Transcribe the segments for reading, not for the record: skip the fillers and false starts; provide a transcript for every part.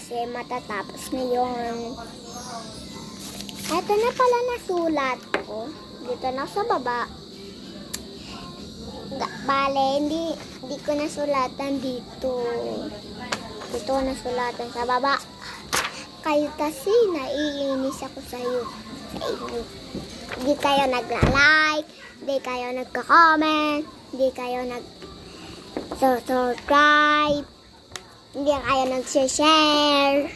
kasi matatapos na yun. Ito na pala nasulat ko. Dito na sa baba. Bale, hindi ko nasulatan dito. Dito nasulatan sa baba. Kayo kasi naiinis ako sa inyo. Hindi kayo nagla-like, hindi kayo nagka-comment, hindi kayo nag-subscribe, hindi kayo nag-share.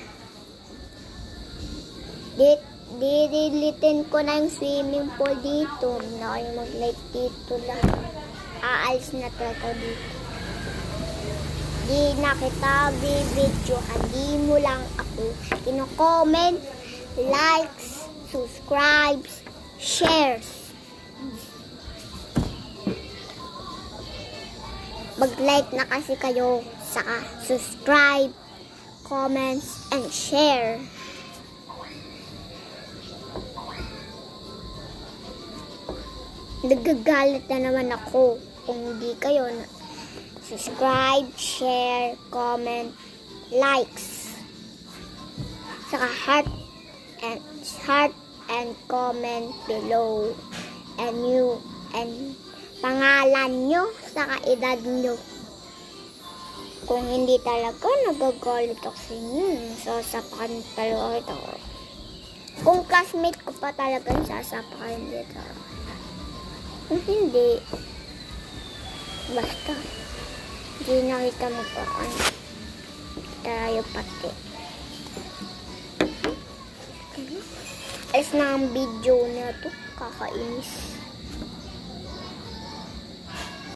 Dilitin ko na yung swimming pool dito. Hindi na kayo mag-like dito lang. Aalis na talaga dito. Di na kita bibidyo. Hindi mo lang ako kino-comment, likes, subscribes, shares. Mag-like na kasi kayo, saka subscribe, comments, and share. Nagagalit na naman ako kung hindi kayo subscribe, share, comment, likes, saka heart and comment below, and pangalan nyo, saka edad nyo. Kung hindi talaga, nagagalit ako sa inyo. Sasapakan talaga ito. Kung classmate ko pa talaga, sasapakan dito. Kung hindi, basta, hindi nakita mo pa, tayo pati. Alis na ang video na to, kakainis.